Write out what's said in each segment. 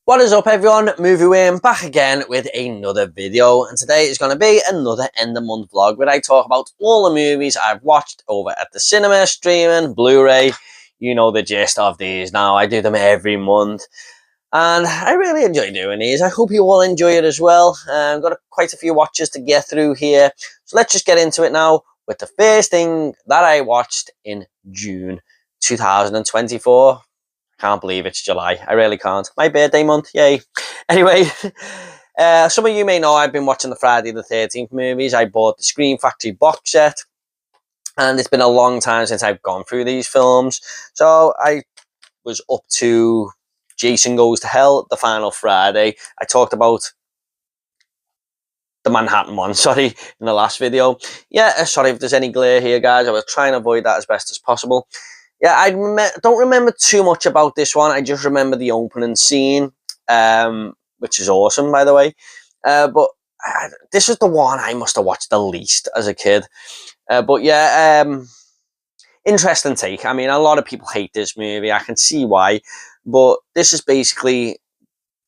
What is up everyone, Movie Wayne back again with another video, and today is going to be another end of month vlog where I talk about all the movies I've watched over at the cinema, streaming, Blu-ray. You know the gist of these now. I do them every month and I really enjoy doing these. I hope you all enjoy it as well. I've got quite a few watches to get through here, so let's just get into it now with the first thing that I watched in June 2024. Can't believe it's July. I really can't. My birthday month, yay. Anyway, some of you may know I've been watching the Friday the 13th movies. I bought the Scream Factory box set, and it's been a long time since I've gone through these films. So I was up to Jason Goes to Hell, the final Friday. I talked about the Manhattan one, sorry, in the last video. Yeah, sorry if there's any glare here, guys. I was trying to avoid that as best as possible. Yeah, I don't remember too much about this one. I just remember the opening scene, which is awesome, by the way. But this is the one I must have watched the least as a kid. But yeah, interesting take. I mean, a lot of people hate this movie. I can see why. But this is basically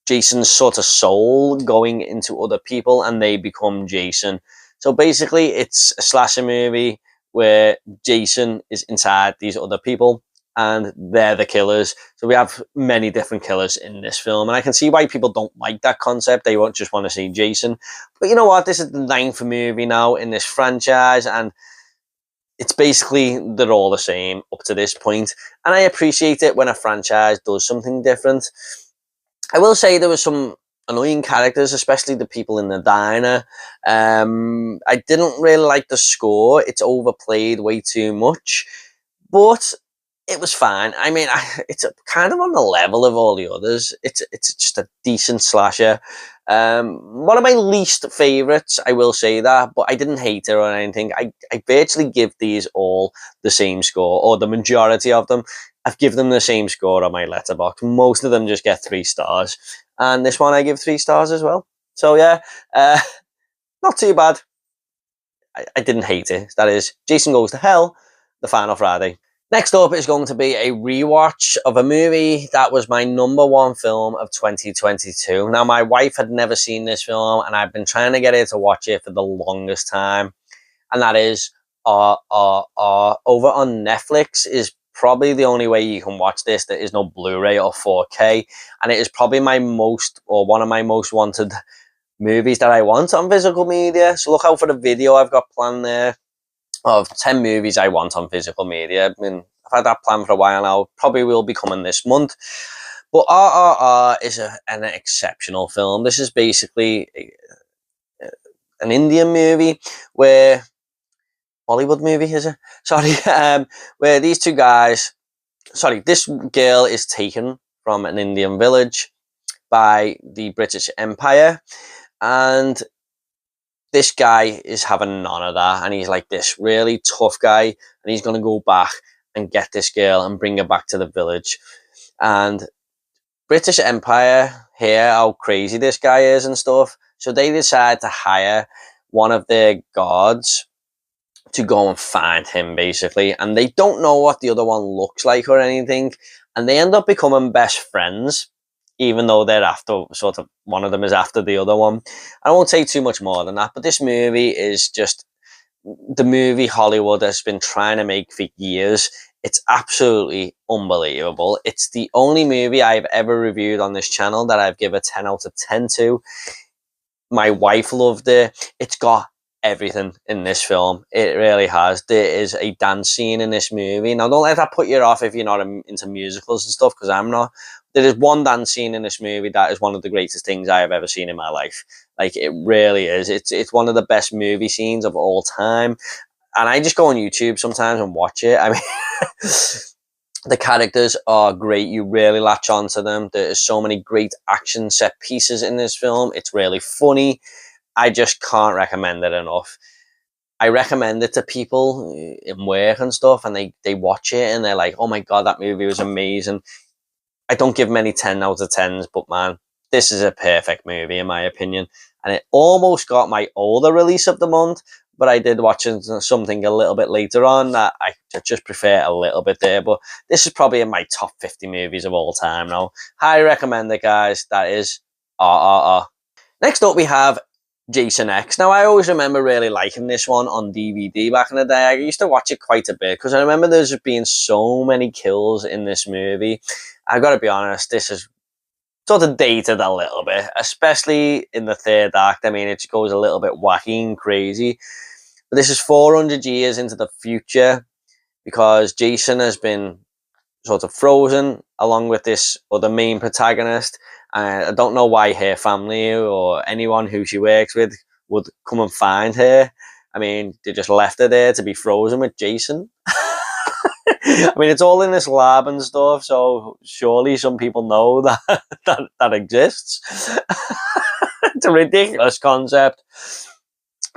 Jason's sort of soul going into other people and they become Jason. So basically, it's a slasher movie where Jason is inside these other people and they're the killers. So we have many different killers in this film, and I can see why people don't like that concept. They won't just want to see Jason. But you know what? This is the 9th movie now in this franchise, and it's basically they're all the same up to this point. And I appreciate it when a franchise does something different. I will say there were some annoying characters, especially the people in the diner. I didn't really like the score. It's overplayed way too much, but it was fine. I mean, it's kind of on the level of all the others. It's just a decent slasher. One of my least favourites, I will say that, but I didn't hate it or anything. I virtually give these all the same score, or the majority of them. I've given them the same score on my letterbox. Most of them just get 3 stars. And this one I give 3 stars as well. So yeah, not too bad. I didn't hate it. That is Jason Goes to Hell, the final Friday. Next up is going to be a rewatch of a movie that was my #1 film of 2022. Now, my wife had never seen this film, and I've been trying to get her to watch it for the longest time. And that is RRR. Over on Netflix is probably the only way you can watch this. There is no Blu-ray or 4K, and it is probably one of my most wanted movies that I want on physical media. So look out for the video I've got planned there of 10 movies I want on physical media. I mean, I've had that plan for a while now. Probably will be coming this month. But RRR is an exceptional film. This is basically an Indian movie where Hollywood movie, is it? Sorry, where these two guys, this girl is taken from an Indian village by the British Empire, and this guy is having none of that, and he's like this really tough guy, and he's going to go back and get this girl and bring her back to the village. And British Empire hear how crazy this guy is and stuff, so they decide to hire one of their guards to go and find him, basically. And they don't know what the other one looks like or anything, and they end up becoming best friends, even though they're after, sort of, one of them is after the other one. I won't say too much more than that, but this movie is just the movie Hollywood has been trying to make for years. It's absolutely unbelievable. It's the only movie I've ever reviewed on this channel that I've given a 10 out of 10 to. My wife loved it. It's got everything in this film. It really has. There is a dance scene in this movie. Now, don't let that put you off if you're not into musicals and stuff, because I'm not. There is one dance scene in this movie that is one of the greatest things I have ever seen in my life. Like, it really is. It's one of the best movie scenes of all time. And I just go on YouTube sometimes and watch it. I mean, the characters are great. You really latch onto them. There's so many great action set pieces in this film. It's really funny. I just can't recommend it enough. I recommend it to people in work and stuff, and they watch it and they're like, oh my God, that movie was amazing. I don't give many 10 out of 10s, but man, this is a perfect movie in my opinion. And it almost got my older release of the month, but I did watch something a little bit later on that I just prefer a little bit there. But this is probably in my top 50 movies of all time now. Highly recommend it, guys. That is RRR. Next up, we have Jason X. Now, I always remember really liking this one on DVD back in the day. I used to watch it quite a bit because I remember there's being so many kills in this movie. I've got to be honest, this is sort of dated a little bit, especially in the third act. I mean, it goes a little bit wacky and crazy. But this is 400 years into the future because Jason has been sort of frozen along with this other main protagonist. I don't know why her family or anyone who she works with would come and find her. I mean, they just left her there to be frozen with Jason. I mean, it's all in this lab and stuff, so surely some people know that that exists. It's a ridiculous concept.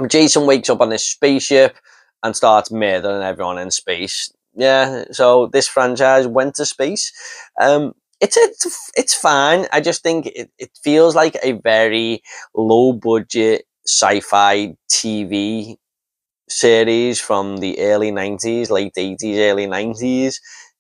Jason wakes up on this spaceship and starts murdering everyone in space. Yeah, so this franchise went to space. It's fine. I just think it feels like a very low budget sci-fi TV series from the early 90s, late 80s, early 90s.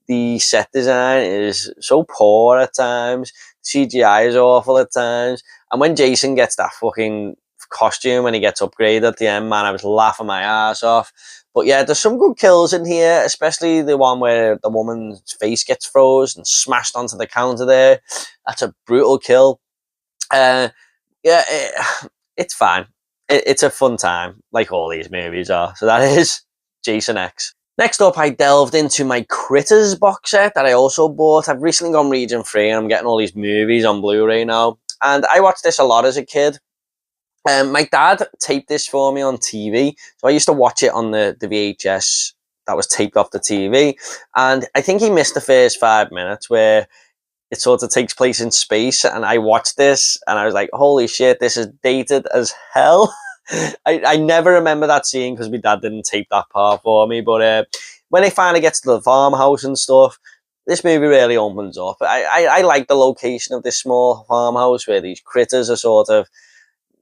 The set design is so poor at times. CGI is awful at times. And when Jason gets that fucking costume and he gets upgraded at the end, man, I was laughing my ass off. But yeah, there's some good kills in here, especially the one where the woman's face gets froze and smashed onto the counter there. That's a brutal kill. It's fine. It's a fun time, like all these movies are. So that is Jason X. Next up, I delved into my Critters box set that I also bought. I've recently gone region free and I'm getting all these movies on Blu-ray now. And I watched this a lot as a kid. My dad taped this for me on TV. So I used to watch it on the VHS that was taped off the TV. And I think he missed the first 5 minutes where it sort of takes place in space. And I watched this and I was like, holy shit, this is dated as hell. I never remember that scene because my dad didn't tape that part for me. But when it finally gets to the farmhouse and stuff, this movie really opens up. I like the location of this small farmhouse where these critters are sort of,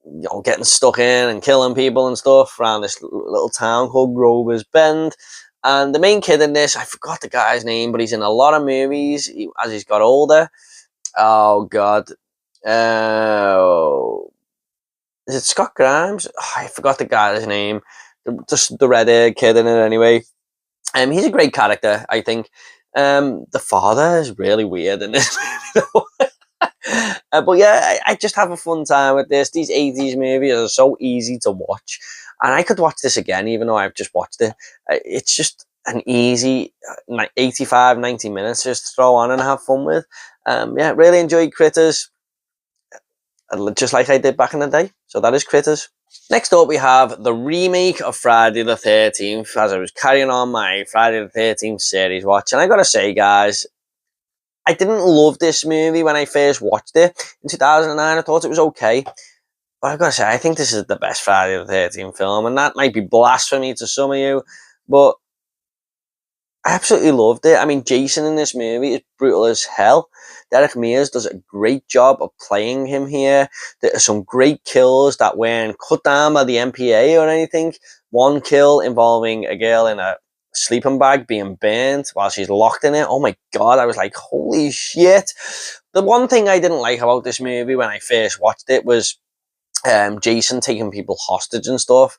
you know, getting stuck in and killing people and stuff around this little town called Grover's Bend. And the main kid in this, I forgot the guy's name, but he's in a lot of movies as he's got older. Oh, God. Is it Scott Grimes? Oh, I forgot the guy's name. Just the red-haired kid in it anyway. He's a great character, I think. The father is really weird in this movie, though. But yeah, I just have a fun time with this. These 80s movies are so easy to watch. And I could watch this again, even though I've just watched it. It's just an easy 85, 90 minutes just to throw on and have fun with. Yeah, really enjoyed Critters, just like I did back in the day. So that is Critters. Next up, we have the remake of Friday the 13th, as I was carrying on my Friday the 13th series watch. And I gotta say, guys, I didn't love this movie when I first watched it in 2009. I thought it was okay. But I've got to say, I think this is the best Friday the 13th film. And that might be blasphemy to some of you. But I absolutely loved it. I mean, Jason in this movie is brutal as hell. Derek Mears does a great job of playing him here. There are some great kills that weren't cut down by the MPA or anything. One kill involving a girl in a sleeping bag being burnt while she's locked in it. Oh my God, I was like, holy shit. The one thing I didn't like about this movie when I first watched it was Jason taking people hostage and stuff.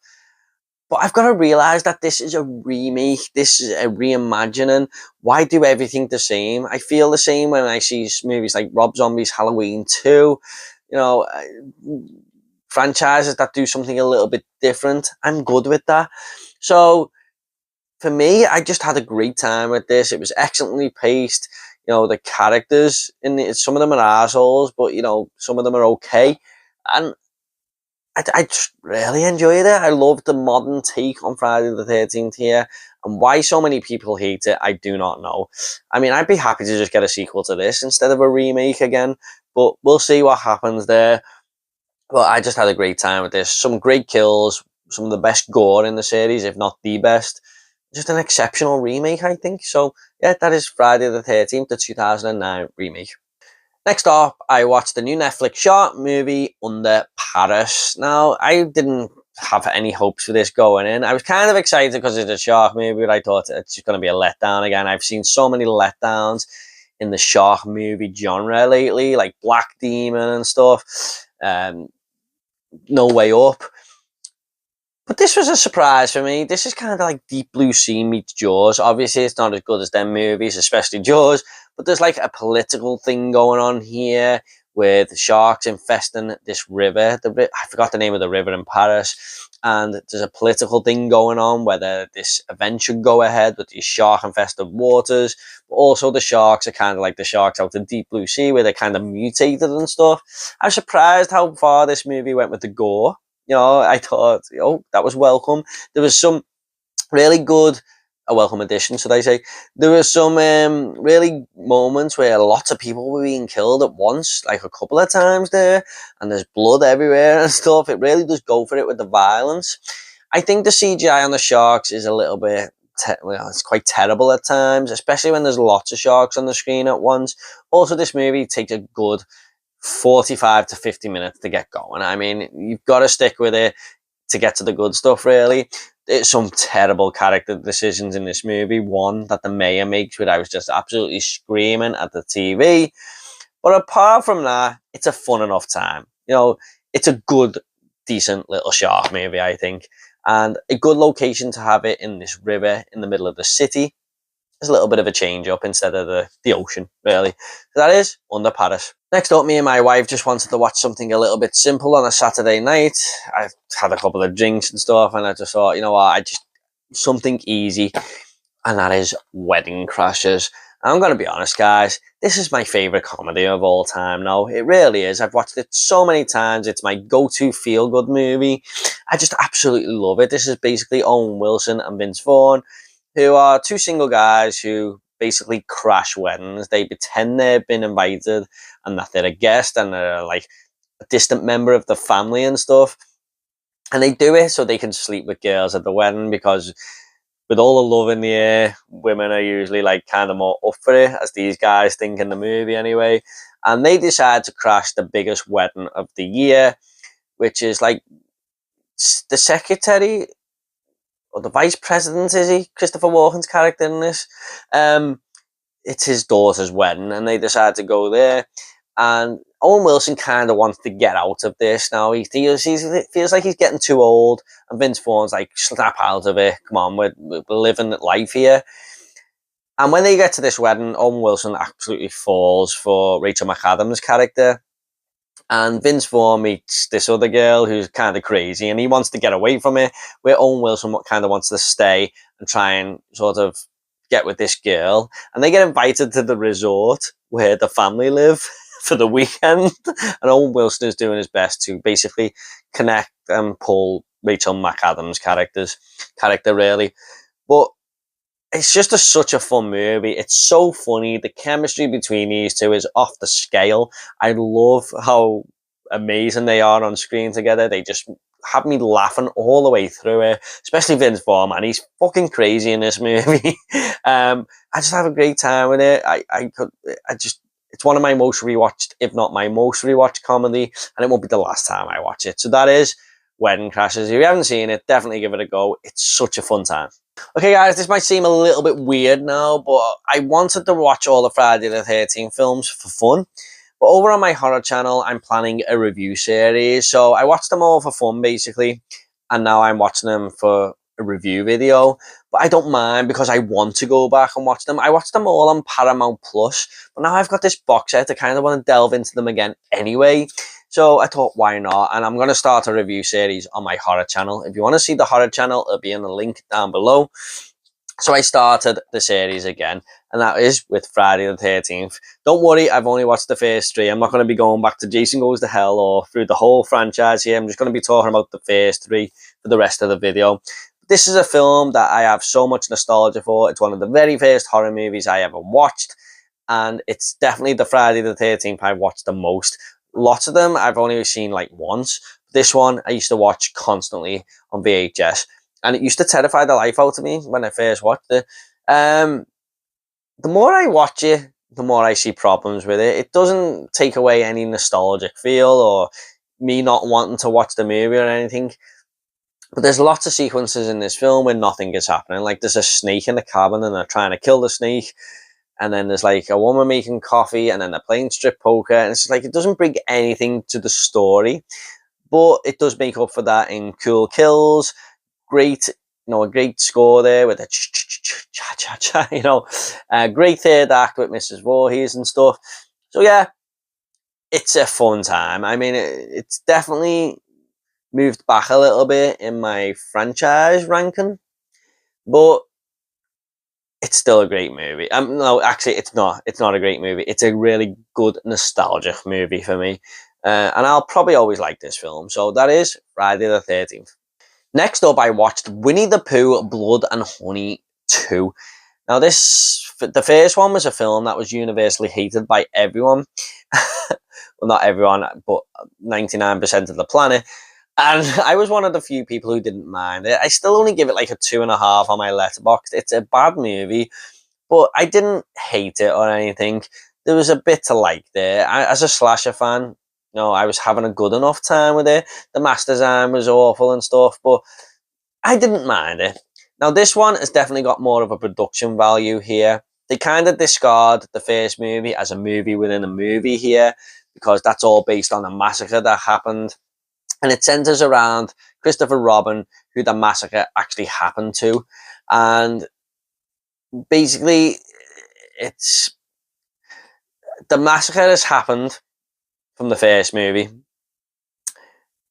But I've got to realise that this is a remake. This is a reimagining. Why do everything the same? I feel the same when I see movies like Rob Zombie's Halloween 2. You know, franchises that do something a little bit different. I'm good with that. So for me, I just had a great time with this. It was excellently paced. You know, the characters in it, some of them are assholes, but you know, some of them are okay. And I just really enjoyed it. I love the modern take on Friday the 13th here. And why so many people hate it, I do not know. I mean, I'd be happy to just get a sequel to this instead of a remake again. But we'll see what happens there. But I just had a great time with this. Some great kills. Some of the best gore in the series, if not the best. Just an exceptional remake, I think. So, yeah, that is Friday the 13th, the 2009 remake. Next up, I watched the new Netflix short movie, Under Paris. Now, I didn't have any hopes for this going in. I was kind of excited because it's a shark movie, but I thought it's just going to be a letdown again. I've seen so many letdowns in the shark movie genre lately, like Black Demon and stuff. No Way Up. But this was a surprise for me. This is kind of like Deep Blue Sea meets Jaws. Obviously, it's not as good as them movies, especially Jaws. But there's like a political thing going on here with sharks infesting this river. I forgot the name of the river in Paris. And there's a political thing going on whether this event should go ahead with these shark-infested waters. But also the sharks are kind of like the sharks out in Deep Blue Sea where they're kind of mutated and stuff. I was surprised how far this movie went with the gore. I thought, that was welcome. There was some really good, a welcome addition, should I say. There were some really moments where lots of people were being killed at once, like a couple of times there, and there's blood everywhere and stuff. It really does go for it with the violence. I think the CGI on the sharks is a little bit, it's quite terrible at times, especially when there's lots of sharks on the screen at once. Also, this movie takes a good 45 to 50 minutes to get going. I mean, you've got to stick with it to get to the good stuff, really. There's some terrible character decisions in this movie. One that the mayor makes, where I was just absolutely screaming at the TV. But apart from that, it's a fun enough time. It's a good, decent little shark movie, I think. And a good location to have it in this river in the middle of the city. There's a little bit of a change up instead of the ocean, really. So that is Under Paris. Next up, me and my wife just wanted to watch something a little bit simple on a Saturday night. I had a couple of drinks and stuff, and I just thought, something easy, and that is Wedding Crashers. And I'm going to be honest, guys, this is my favourite comedy of all time now. It really is. I've watched it so many times. It's my go-to feel-good movie. I just absolutely love it. This is basically Owen Wilson and Vince Vaughn, who are two single guys who basically crash weddings. They pretend they've been invited and that they're a guest and they're like a distant member of the family and stuff. And they do it so they can sleep with girls at the wedding, because with all the love in the air, women are usually like kind of more up for it, as these guys think in the movie anyway. And they decide to crash the biggest wedding of the year, which is like the secretary or the vice president, is he? Christopher Walken's character in this. It's his daughter's wedding, and they decide to go there. And Owen Wilson kind of wants to get out of this now. He feels like he's getting too old, and Vince Vaughn's like, snap out of it. Come on, we're living life here. And when they get to this wedding, Owen Wilson absolutely falls for Rachel McAdams' character. And Vince Vaughn meets this other girl who's kind of crazy, and he wants to get away from it, where Owen Wilson kind of wants to stay and try and sort of get with this girl. And they get invited to the resort where the family live for the weekend. And Owen Wilson is doing his best to basically connect and pull Rachel McAdams' character, really. But it's just such a fun movie. It's so funny. The chemistry between these two is off the scale. I love how amazing they are on screen together. They just have me laughing all the way through it, especially Vince Vaughn, man. He's fucking crazy in this movie. I just have a great time with it. It's one of my most rewatched, if not my most rewatched comedy, and it won't be the last time I watch it. So that is Wedding Crashers. If you haven't seen it, definitely give it a go. It's such a fun time. Okay, guys, this might seem a little bit weird now, but I wanted to watch all the Friday the 13th films for fun. But over on my horror channel, I'm planning a review series. So I watched them all for fun, basically. And now I'm watching them for a review video. But I don't mind, because I want to go back and watch them. I watched them all on Paramount Plus. But now I've got this box set. I kind of want to delve into them again anyway. So I thought, why not? And I'm going to start a review series on my horror channel. If you want to see the horror channel, it'll be in the link down below. So I started the series again, and that is with Friday the 13th. Don't worry, I've only watched the first three. I'm not going to be going back to Jason Goes to Hell or through the whole franchise here. I'm just going to be talking about the first three for the rest of the video. This is a film that I have so much nostalgia for. It's one of the very first horror movies I ever watched, and it's definitely the Friday the 13th I watched the most. Lots of them I've only seen like once. This one I used to watch constantly on VHS, and it used to terrify the life out of me when I first watched it. The more I watch it, the more I see problems with it. It doesn't take away any nostalgic feel or me not wanting to watch the movie or anything. But there's lots of sequences in this film where nothing is happening. Like there's a snake in the cabin and they're trying to kill the snake. And then there's like a woman making coffee and then they're playing strip poker. And it's like, it doesn't bring anything to the story, but it does make up for that in cool kills. Great, a great score there with a cha-cha-cha, great third act with Mrs. Voorhees and stuff. So yeah, it's a fun time. I mean, it's definitely moved back a little bit in my franchise ranking, but it's still a great movie. No, actually, it's not. It's not a great movie. It's a really good nostalgic movie for me, and I'll probably always like this film. So that is Friday the 13th. Next up, I watched Winnie the Pooh, Blood and Honey 2. Now, the first one was a film that was universally hated by everyone. Well, not everyone, but 99% of the planet. And I was one of the few people who didn't mind it. I still only give it like a 2.5 on my Letterboxd. It's a bad movie, but I didn't hate it or anything. There was a bit to like there. As a slasher fan, I was having a good enough time with it. The master design was awful and stuff, but I didn't mind it. Now, this one has definitely got more of a production value here. They kind of discard the first movie as a movie within a movie here, because that's all based on a massacre that happened. And it centers around Christopher Robin, who the massacre actually happened to. And basically, the massacre has happened from the first movie.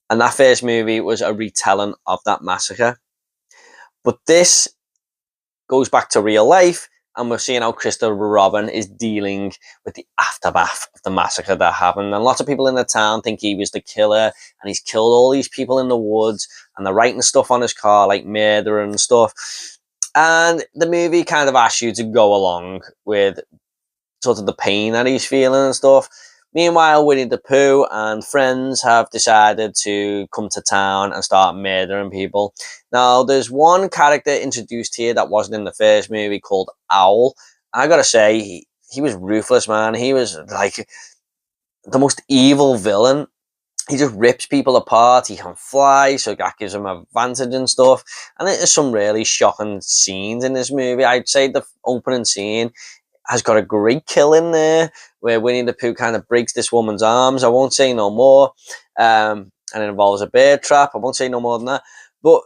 And that first movie was a retelling of that massacre. But this goes back to real life, and we're seeing how Christopher Robin is dealing with the aftermath of the massacre that happened. And lots of people in the town think he was the killer, and he's killed all these people in the woods, and they're writing stuff on his car, like murder and stuff. And the movie kind of asks you to go along with sort of the pain that he's feeling and stuff. Meanwhile, Winnie the Pooh and friends have decided to come to town and start murdering people. Now, there's one character introduced here that wasn't in the first movie called Owl. I gotta say, he was ruthless, man. He was like the most evil villain. He just rips people apart. He can fly, so that gives him advantage and stuff. And there's some really shocking scenes in this movie. I'd say the opening scene has got a great kill in there where Winnie the Pooh kind of breaks this woman's arms. I won't say no more. And it involves a bear trap. I won't say no more than that. But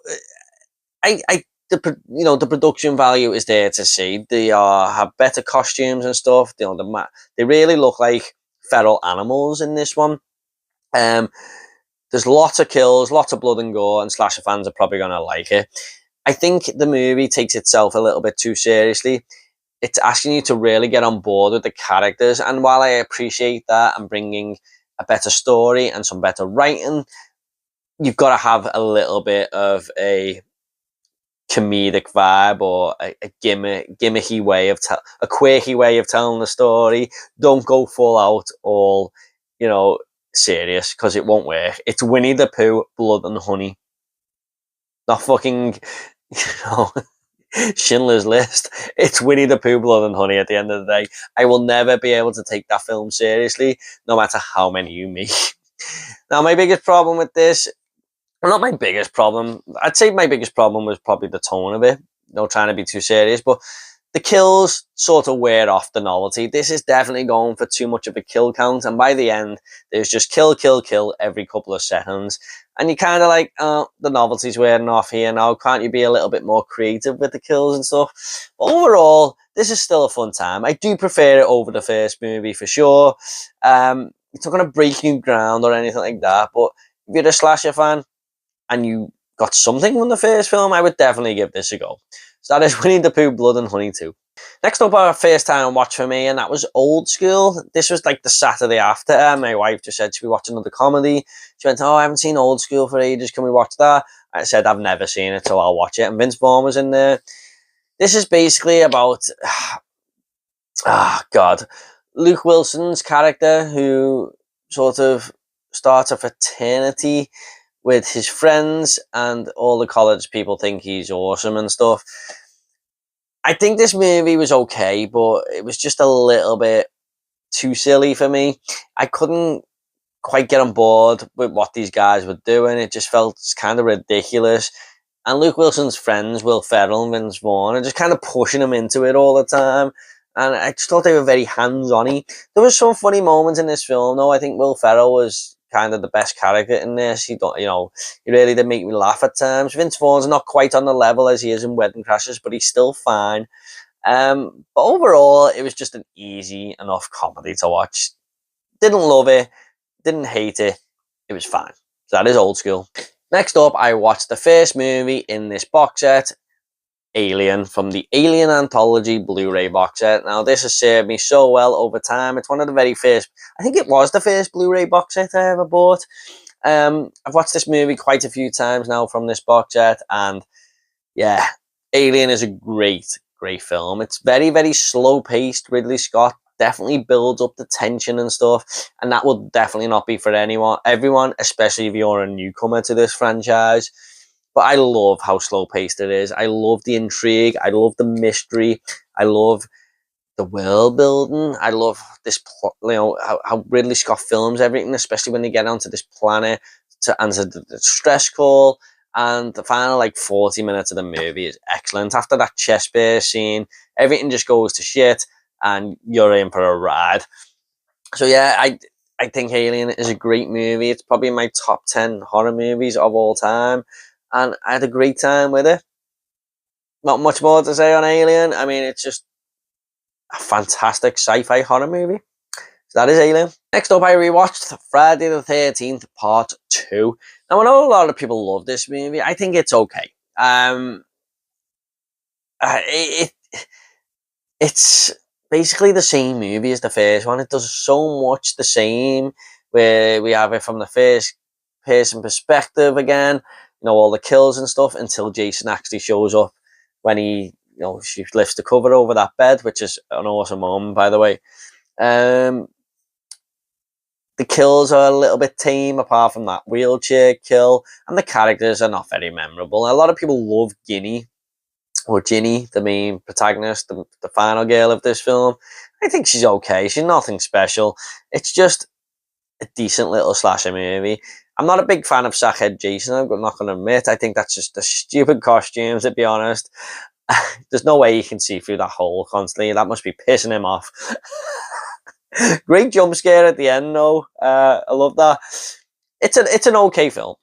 the production value is there to see. They have better costumes and stuff. They really look like feral animals in this one. There's lots of kills, lots of blood and gore, and slasher fans are probably going to like it. I think the movie takes itself a little bit too seriously. It's asking you to really get on board with the characters. And while I appreciate that and bringing a better story and some better writing, you've got to have a little bit of a comedic vibe or a gimmicky way of a quirky way of telling the story. Don't go full out all, serious, because it won't work. It's Winnie the Pooh, Blood and Honey. Not fucking, Schindler's List. It's Winnie the Pooh, Blood and Honey at the end of the day. I will never be able to take that film seriously, no matter how many you make. Now, my biggest problem with this, well, not my biggest problem, I'd say my biggest problem was probably the tone of it. Trying to be too serious, but the kills sort of wear off the novelty. This is definitely going for too much of a kill count, and by the end, there's just kill, kill, kill every couple of seconds. And you're kind of like, the novelty's wearing off here now. Can't you be a little bit more creative with the kills and stuff? But overall, this is still a fun time. I do prefer it over the first movie for sure. It's not going to break new ground or anything like that, but if you're a slasher fan and you got something from the first film, I would definitely give this a go. So that is Winnie the Pooh, Blood and Honey 2. Next up, our first time watch for me, and that was Old School. This was like the Saturday after. My wife just said, should we watch another comedy? She went, I haven't seen Old School for ages. Can we watch that? I said, I've never seen it, so I'll watch it. And Vince Vaughn was in there. This is basically about, Luke Wilson's character, who sort of starts a fraternity with his friends, and all the college people think he's awesome and stuff. I think this movie was okay, but it was just a little bit too silly for me. I couldn't quite get on board with what these guys were doing. It just felt kind of ridiculous. And Luke Wilson's friends, Will Ferrell and Vince Vaughn, are just kind of pushing him into it all the time. And I just thought they were very hands-on. There was some funny moments in this film, though. I think Will Ferrell was kind of the best character in this. He really did make me laugh at times. Vince Vaughn's not quite on the level as he is in Wedding Crashers, but he's still fine. But overall, it was just an easy enough comedy to watch. Didn't love it, didn't hate it. It was fine. So that is old school. Next up, I watched the first movie in this box set, Alien, from the Alien Anthology Blu-ray box set. Now, this has served me so well over time. It's one of the very first, I think it was the first Blu-ray box set I ever bought. I've watched this movie quite a few times now from this box set, and yeah, Alien is a great film. It's very, very slow-paced. Ridley Scott definitely builds up the tension and stuff, and that will definitely not be for everyone, especially if you're a newcomer to this franchise. But I love how slow-paced it is. I love the intrigue. I love the mystery. I love the world building. I love this, how Ridley Scott films everything, especially when they get onto this planet to answer the stress call. And the final 40 minutes of the movie is excellent. After that chest bear scene, everything just goes to shit, and you're in for a ride. So yeah, I think Alien is a great movie. It's probably in my top 10 horror movies of all time, and I had a great time with it. Not much more to say on Alien. I mean, it's just a fantastic sci-fi horror movie. So that is Alien. Next up, I rewatched Friday the 13th Part 2. Now, I know a lot of people love this movie. I think it's okay. It's basically the same movie as the first one. It does so much the same, where we have it from the first person perspective again, all the kills and stuff, until Jason actually shows up when she lifts the cover over that bed, which is an awesome moment, by the way. The kills are a little bit tame, apart from that wheelchair kill, and the characters are not very memorable. A lot of people love Ginny, the main protagonist, the final girl of this film. I think she's okay. She's nothing special. It's just a decent little slasher movie. I'm not a big fan of Sackhead Jason, I'm not going to admit. I think that's just the stupid costumes, to be honest. There's no way he can see through that hole constantly. That must be pissing him off. Great jump scare at the end, though. I love that. It's an okay film,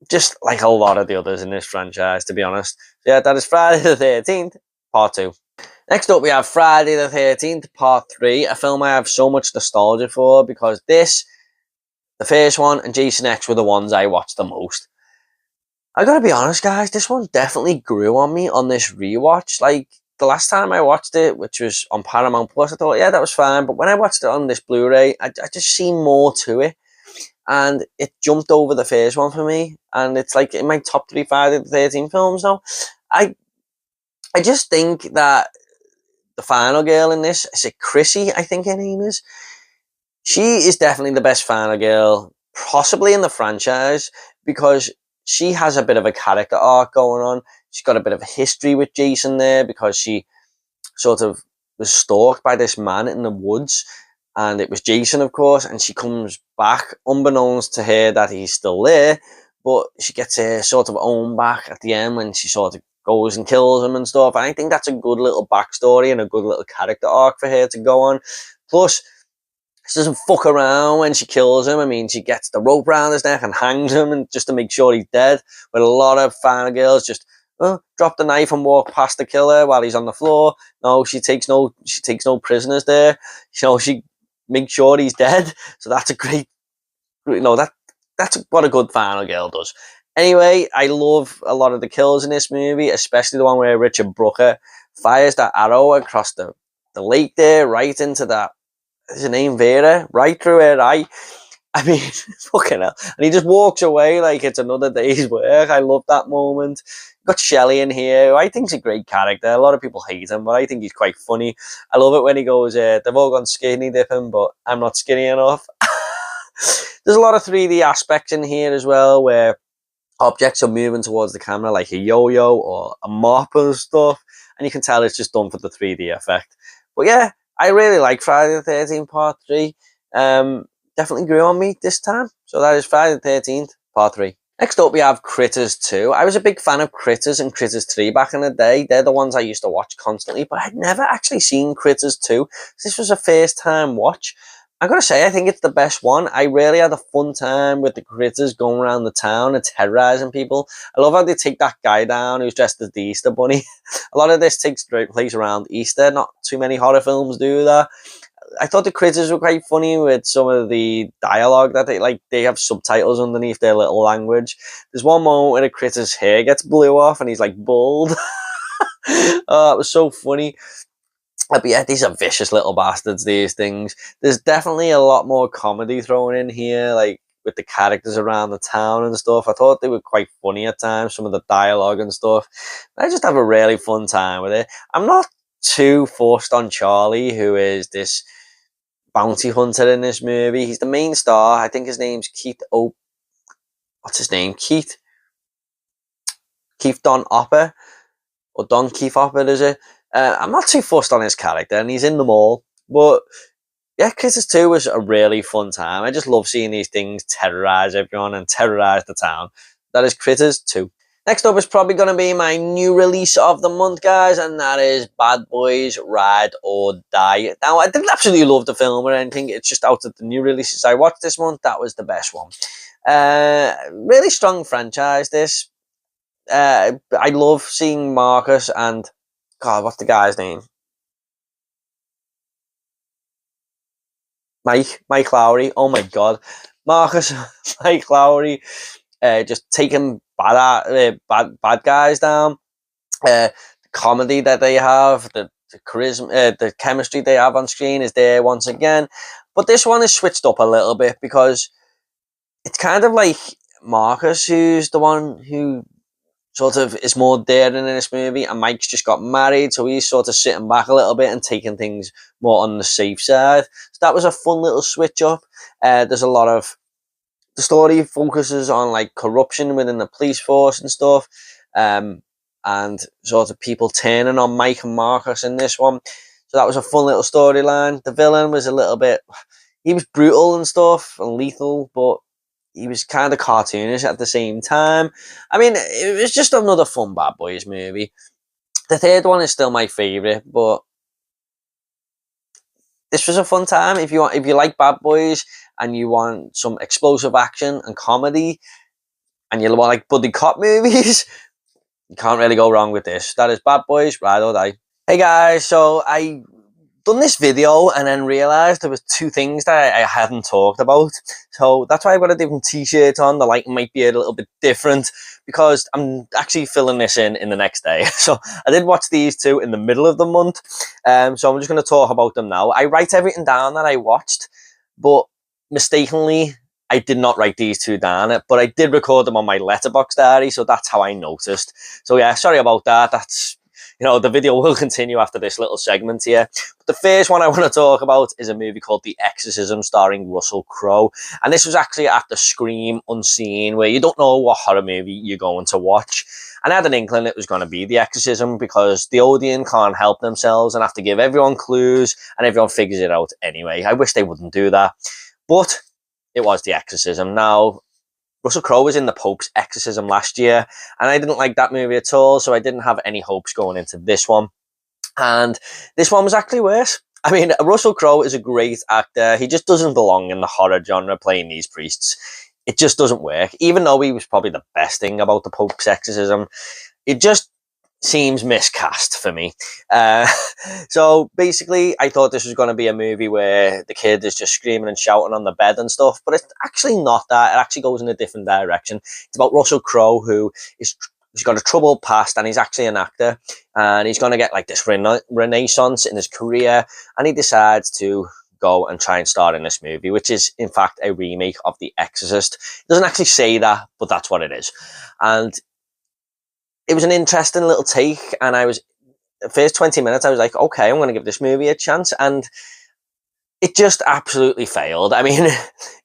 just like a lot of the others in this franchise, to be honest. Yeah, that is Friday the 13th, Part 2. Next up, we have Friday the 13th, Part 3, a film I have so much nostalgia for, because the first one, and Jason X were the ones I watched the most. I gotta be honest, guys, this one definitely grew on me on this rewatch. The last time I watched it, which was on Paramount Plus, I thought, yeah, that was fine. But when I watched it on this Blu-ray, I just seen more to it. And it jumped over the first one for me. And it's in my top 3 Friday the 13th films now. I just think that the final girl in this, is it Chrissy, I think her name is? She is definitely the best final girl, possibly in the franchise, because she has a bit of a character arc going on. She's got a bit of a history with Jason there, because she sort of was stalked by this man in the woods, and it was Jason, of course, and she comes back unbeknownst to her that he's still there, but she gets her sort of own back at the end when she sort of goes and kills him and stuff. And I think that's a good little backstory and a good little character arc for her to go on. Plus, she doesn't fuck around when she kills him. I mean, she gets the rope around his neck and hangs him, and just to make sure he's dead. But a lot of final girls just drop the knife and walk past the killer while he's on the floor. No, she takes no prisoners there. She makes sure he's dead. So that's a great, that's what a good final girl does. Anyway, I love a lot of the kills in this movie, especially the one where Richard Brooker fires that arrow across the lake there, right into that. Is her name Vera? Right through her eye. I mean, fucking hell. And he just walks away like it's another day's work. I love that moment. Got Shelley in here, who I think's a great character. A lot of people hate him, but I think he's quite funny. I love it when he goes, they've all gone skinny dipping, but I'm not skinny enough. There's a lot of 3D aspects in here as well, where objects are moving towards the camera, like a yo-yo or a mop and stuff. And you can tell it's just done for the 3D effect. But yeah, I really like Friday the 13th Part 3. definitely grew on me this time. So that is Friday the 13th, part 3. Next up, we have Critters 2. I was a big fan of Critters and Critters 3 back in the day. They're the ones I used to watch constantly, but I'd never actually seen Critters 2. This was a first time watch. I gotta say, I think it's the best one. I really had a fun time with the critters going around the town and terrorizing people. I love how they take that guy down who's dressed as the Easter Bunny. A lot of this takes place around Easter. Not too many horror films do that. I thought the critters were quite funny with some of the dialogue that they have subtitles underneath their little language. There's one moment where the critter's hair gets blew off and he's like bald. Oh, it was so funny. But yeah, these are vicious little bastards, these things. There's definitely a lot more comedy thrown in here, like with the characters around the town and stuff. I thought they were quite funny at times, some of the dialogue and stuff. I just have a really fun time with it. I'm not too forced on Charlie, who is this bounty hunter in this movie. He's the main star. I think his name's Keith what's his name? Keith Don Opper, or Don Keith Opper, is it? I'm not too fussed on his character, and he's in them all. But yeah, Critters 2 was a really fun time. I just love seeing these things terrorize everyone and terrorize the town. That is Critters 2. Next up is probably going to be my new release of the month, guys, and that is Bad Boys Ride or Die. Now, I didn't absolutely love the film or anything. It's just out of the new releases I watched this month, that was the best one. Really strong franchise, this. I love seeing Marcus and... God, what's the guy's name? Mike Lowry. Oh my God. Marcus, Mike Lowry, just taking bad guys down. The comedy that they have, the charisma, the chemistry they have on screen is there once again. But this one is switched up a little bit because it's kind of like Marcus, who's the one who sort of is more daring in this movie, and Mike's just got married, so he's sort of sitting back a little bit and taking things more on the safe side. So that was a fun little switch up. There's a lot of... The story focuses on like corruption within the police force and stuff, and sort of people turning on Mike and Marcus in this one. So that was a fun little storyline. The villain was a little bit... He was brutal and stuff and lethal, but he was kind of cartoonish at the same time. I mean, it was just another fun Bad Boys movie. The third one is still my favourite, but this was a fun time. If you like Bad Boys and you want some explosive action and comedy, and you want like buddy cop movies, you can't really go wrong with this. That is Bad Boys Ride or Die. Hey guys, so I done this video and then realised there was two things that I hadn't talked about. So that's why I've got a different t-shirt on. The lighting might be a little bit different because I'm actually filling this in the next day. So I did watch these two in the middle of the month. So I'm just going to talk about them now. I write everything down that I watched, but mistakenly I did not write these two down, but I did record them on my Letterboxd diary, so that's how I noticed. So yeah, sorry about that. That's... You know, the video will continue after this little segment here. But the first one I want to talk about is a movie called The Exorcism, starring Russell Crowe. And this was actually at the Scream Unseen, where you don't know what horror movie you're going to watch. And I had an inkling it was going to be The Exorcism because the audience can't help themselves and have to give everyone clues and everyone figures it out anyway. I wish they wouldn't do that. But it was The Exorcism. Now, Russell Crowe was in The Pope's Exorcism last year, and I didn't like that movie at all, so I didn't have any hopes going into this one. And this one was actually worse. I mean, Russell Crowe is a great actor. He just doesn't belong in the horror genre playing these priests. It just doesn't work. Even though he was probably the best thing about The Pope's Exorcism, it just seems miscast for me. So basically, I thought this was going to be a movie where the kid is just screaming and shouting on the bed and stuff, but it's actually not that. It actually goes in a different direction. It's about Russell Crowe, who he's got a troubled past, and he's actually an actor, and he's going to get like this renaissance in his career, and he decides to go and try and star in this movie, which is in fact a remake of The Exorcist. It doesn't actually say that, but that's what it is. And it was an interesting little take, and the first 20 minutes, I was like, okay, I'm going to give this movie a chance, and it just absolutely failed. I mean,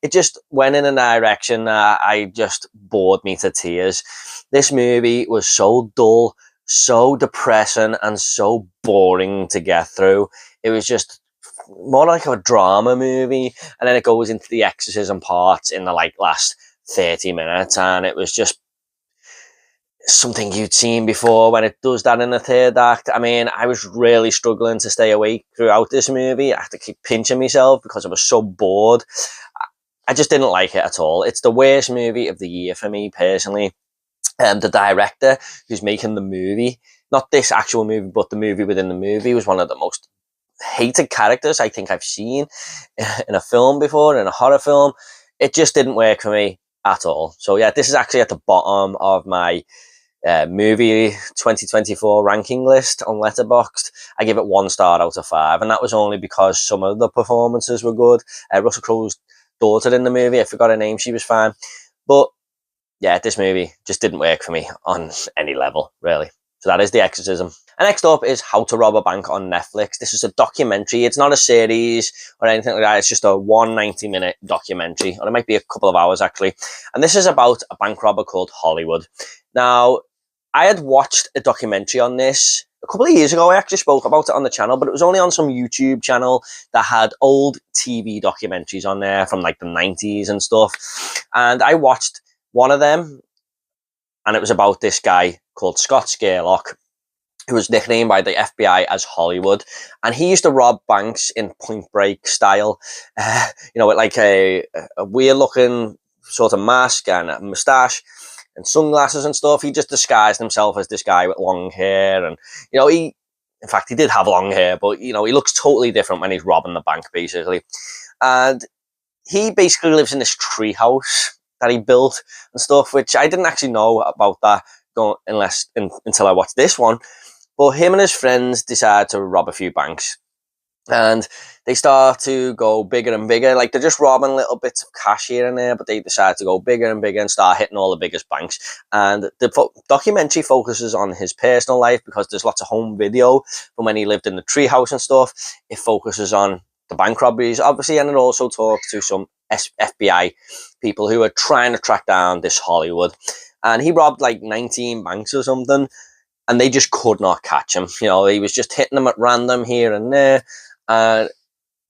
it just went in a direction that I just bored me to tears. This movie was so dull, so depressing, and so boring to get through. It was just more like a drama movie, and then it goes into the exorcism parts in the like last 30 minutes, and it was just something you'd seen before when it does that in the third act. I mean, I was really struggling to stay awake throughout this movie. I had to keep pinching myself because I was so bored. I just didn't like it at all. It's the worst movie of the year for me personally. The director who's making the movie, not this actual movie, but the movie within the movie, was one of the most hated characters I think I've seen in a film before, in a horror film. It just didn't work for me at all. So yeah, this is actually at the bottom of my movie 2024 ranking list on Letterboxd. I give it 1 star out of 5, and that was only because some of the performances were good. Russell Crowe's daughter in the movie, I forgot her name, she was fine. But yeah, this movie just didn't work for me on any level, really. So that is The Exorcism. And next up is How to Rob a Bank on Netflix. This is a documentary. It's not a series or anything like that. It's just a 190-minute documentary, or it might be a couple of hours actually. And this is about a bank robber called Hollywood. Now, I had watched a documentary on this a couple of years ago. I actually spoke about it on the channel, but it was only on some YouTube channel that had old TV documentaries on there from like the 90s and stuff. And I watched one of them, and it was about this guy called Scott Scurlock, who was nicknamed by the FBI as Hollywood, and he used to rob banks in Point Break style, with like a weird-looking sort of mask and a moustache and sunglasses and stuff. He just disguised himself as this guy with long hair, and in fact, he did have long hair, but he looks totally different when he's robbing the bank, basically. And he basically lives in this tree house that he built and stuff, which I didn't actually know about that until I watched this one. But him and his friends decide to rob a few banks, and they start to go bigger and bigger. Like, they're just robbing little bits of cash here and there, but they decide to go bigger and bigger and start hitting all the biggest banks. And the documentary focuses on his personal life because there's lots of home video from when he lived in the treehouse and stuff. It focuses on the bank robberies, obviously, and it also talks to some FBI people who are trying to track down this Hollywood. And he robbed like 19 banks or something, and they just could not catch him. He was just hitting them at random here and there, and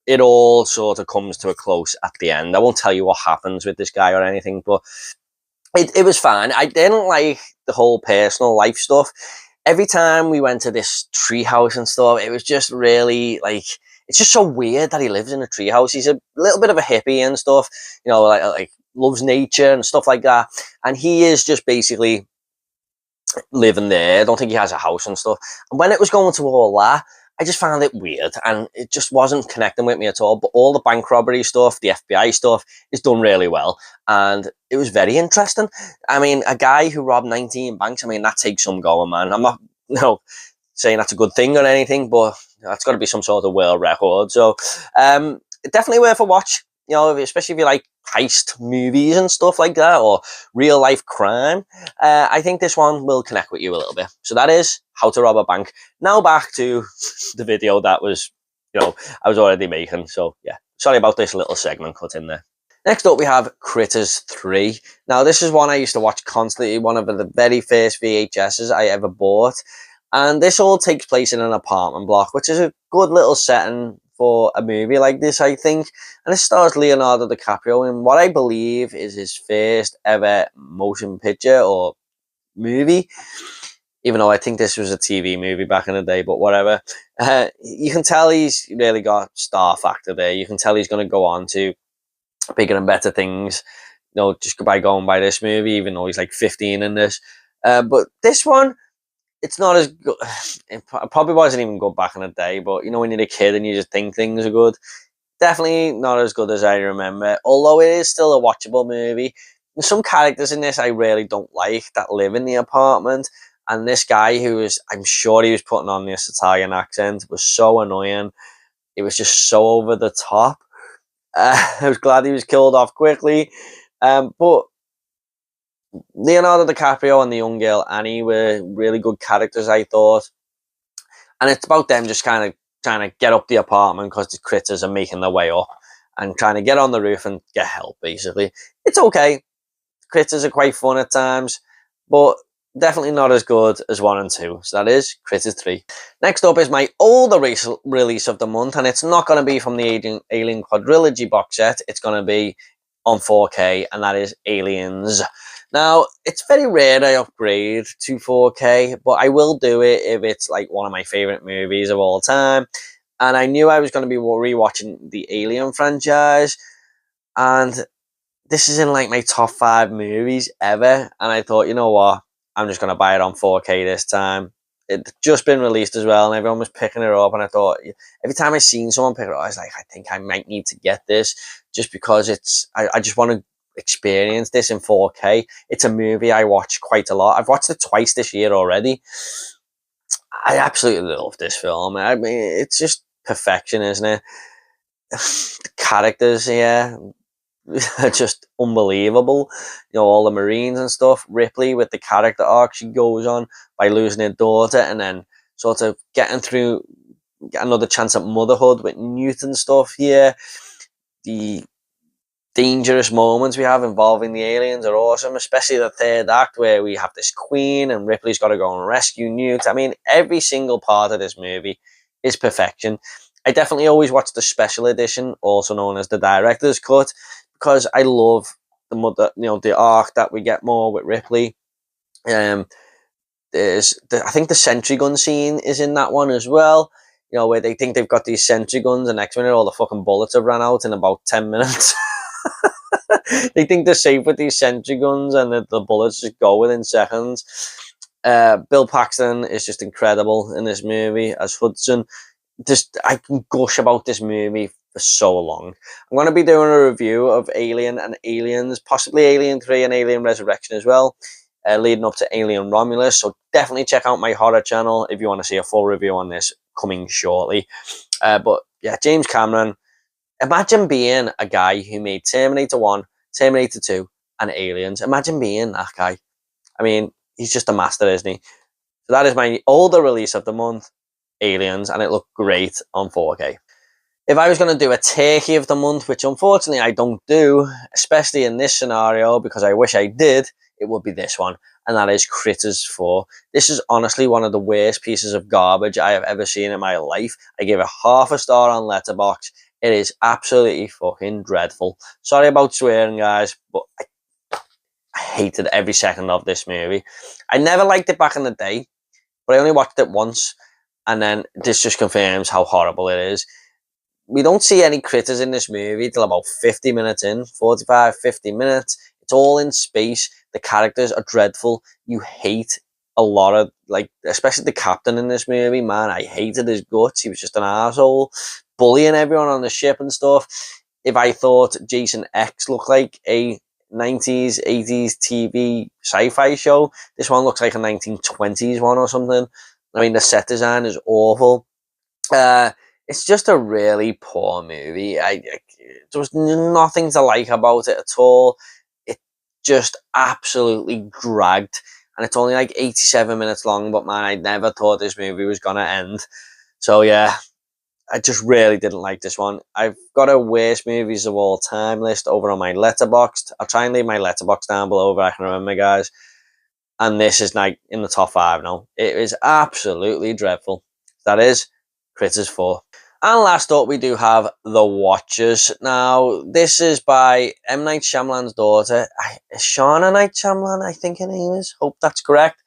it all sort of comes to a close at the end. I won't tell you what happens with this guy or anything, but it was fine. I didn't like the whole personal life stuff. Every time we went to this treehouse and stuff, it was just really like, it's just so weird that he lives in a treehouse. He's a little bit of a hippie and stuff, like loves nature and stuff like that. And he is just basically living there. I don't think he has a house and stuff. And when it was going to all that, I just found it weird, and it just wasn't connecting with me at all. But all the bank robbery stuff, the FBI stuff, is done really well, and it was very interesting. I mean, a guy who robbed 19 banks, I mean, that takes some going, man. I'm not, saying that's a good thing or anything, but that's got to be some sort of world record. So, definitely worth a watch. Especially if you like heist movies and stuff like that, or real life crime. I think this one will connect with you a little bit. So that is How to Rob a Bank. Now back to the video that was, I was already making. So yeah, sorry about this little segment cut in there. Next up, we have Critters 3. Now, this is one I used to watch constantly, one of the very first VHSs I ever bought. And this all takes place in an apartment block, which is a good little setting for a movie like this, I think. And it stars Leonardo DiCaprio in what I believe is his first ever motion picture or movie, even though I think this was a TV movie back in the day, but whatever. You can tell he's really got star factor there. You can tell he's going to go on to bigger and better things, just by going by this movie, even though he's like 15 in this. But this one, it's not as good. It probably wasn't even good back in the day, but when you're a kid and you just think things are good, definitely not as good as I remember. Although it is still a watchable movie. There's some characters in this I really don't like that live in the apartment, and this guy I'm sure he was putting on this Italian accent, was so annoying. It was just so over the top. I was glad he was killed off quickly, but Leonardo DiCaprio and the young girl Annie were really good characters, I thought. And it's about them just kind of trying to get up the apartment because the critters are making their way up, and trying to get on the roof and get help, basically. It's okay. Critters are quite fun at times, but definitely not as good as 1 and 2. So that is Critters 3. Next up is my older release of the month, and it's not going to be from the Alien Quadrilogy box set. It's going to be on 4K, and that is Aliens. Now, it's very rare I upgrade to 4K, but I will do it if it's like one of my favorite movies of all time. And I knew I was going to be rewatching the Alien franchise, and this is in like my top 5 movies ever. And I thought, you know what? I'm just going to buy it on 4K this time. It's just been released as well, and everyone was picking it up. And I thought, every time I seen someone pick it up, I was like, I think I might need to get this just because I just want to experience this in 4K. It's a movie I watch quite a lot. I've watched it twice this year already. I absolutely love this film. I mean, it's just perfection, isn't it? The characters here are just unbelievable. You know, all the Marines and stuff. Ripley with the character arc she goes on by losing her daughter and then sort of getting through, get another chance at motherhood with Newt and stuff here. The dangerous moments we have involving the aliens are awesome, especially the third act where we have this queen and Ripley's got to go and rescue Newt. I mean, every single part of this movie is perfection. I definitely always watch the special edition, also known as the director's cut, because I love the arc that we get more with Ripley. I think the sentry gun scene is in that one as well. You know, where they think they've got these sentry guns, and next minute all the fucking bullets have run out in about 10 minutes. They think they're safe with these sentry guns, and the bullets just go within seconds. Bill Paxton is just incredible in this movie as Hudson. I can gush about this movie for so long. I'm going to be doing a review of Alien and Aliens, possibly Alien 3 and Alien Resurrection as well, leading up to Alien Romulus. So definitely check out my horror channel if you want to see a full review on this coming shortly. But yeah, James Cameron, imagine being a guy who made Terminator 1, Terminator 2, and Aliens. Imagine being that guy. I mean, he's just a master, isn't he? So that is my older release of the month, Aliens, and it looked great on 4K. If I was going to do a turkey of the month, which unfortunately I don't do, especially in this scenario because I wish I did, it would be this one, and that is Critters 4. This is honestly one of the worst pieces of garbage I have ever seen in my life. I gave it half a star on Letterboxd. It is absolutely fucking dreadful. Sorry about swearing, guys, but I hated every second of this movie. I never liked it back in the day, but I only watched it once, and then this just confirms how horrible it is. We don't see any critters in this movie till about 50 minutes in, 45, 50 minutes. It's all in space. The characters are dreadful. You hate a lot of, like, especially the captain in this movie, man. I hated his guts. He was just an asshole, bullying everyone on the ship and stuff. If I thought Jason X looked like a 90s, 80s TV sci-fi show, this one looks like a 1920s one or something. I mean, the set design is awful. It's just a really poor movie. There was nothing to like about it at all. It just absolutely dragged, and it's only like 87 minutes long. But man, I never thought this movie was gonna end. So yeah, I just really didn't like this one. I've got a worst movies of all time list over on my Letterboxd. I'll try and leave my Letterboxd down below if I can remember, guys. And this is like in the top 5 now. It is absolutely dreadful. That is Critters 4. And last up, we do have The Watchers. Now, this is by M. Night Shyamalan's daughter, Shauna Night Shyamalan, I think her name is. Hope that's correct.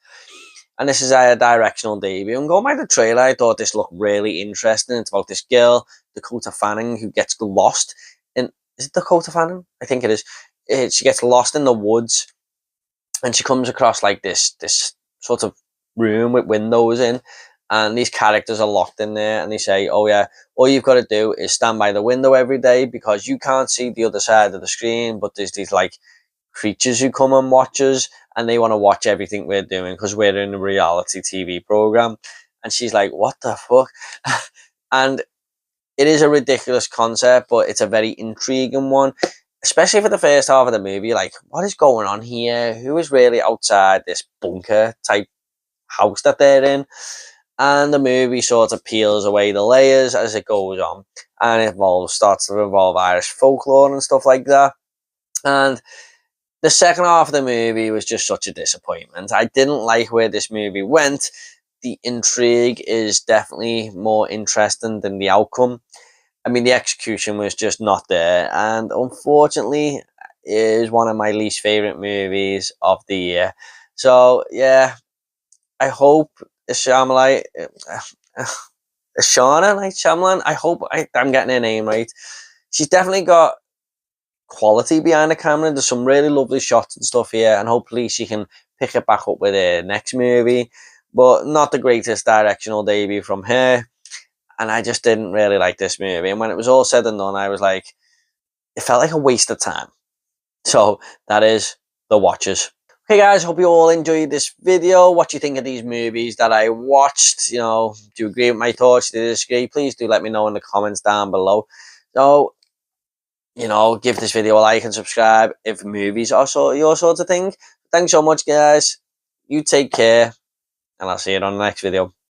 And this is a directional debut. And going by the trailer, I thought this looked really interesting. It's about this girl, Dakota Fanning, who gets lost in... Is it Dakota Fanning? I think it is. She gets lost in the woods, and she comes across like this sort of room with windows in. And these characters are locked in there, and they say, oh yeah, all you've got to do is stand by the window every day because you can't see the other side of the screen, but there's these like creatures who come and watch us, and they want to watch everything we're doing because we're in a reality TV program. And she's like, what the fuck? And it is a ridiculous concept, but it's a very intriguing one, especially for the first half of the movie. Like, what is going on here? Who is really outside this bunker type house that they're in? And the movie sort of peels away the layers as it goes on, and it starts to involve Irish folklore and stuff like that. And The second half of the movie was just such a disappointment. I didn't like where this movie went. The intrigue is definitely more interesting than the outcome. I mean, the execution was just not there, and unfortunately, it is one of my least favorite movies of the year. So yeah, I hope Shyamalan, Shauna Night Shyamalan. I hope I'm getting her name right. She's definitely got quality behind the camera. There's some really lovely shots and stuff here, and hopefully she can pick it back up with her next movie. But not the greatest directional debut from her, and I just didn't really like this movie. And when it was all said and done, I was like, it felt like a waste of time. So that is The Watchers. Okay guys, hope you all enjoyed this video. What do you think of these movies that I watched? You know, do you agree with my thoughts? Do you disagree? Please do let me know in the comments down below. So, you know, give this video a like and subscribe if movies are your sort of thing. Thanks so much guys. You take care, and I'll see you on the next video.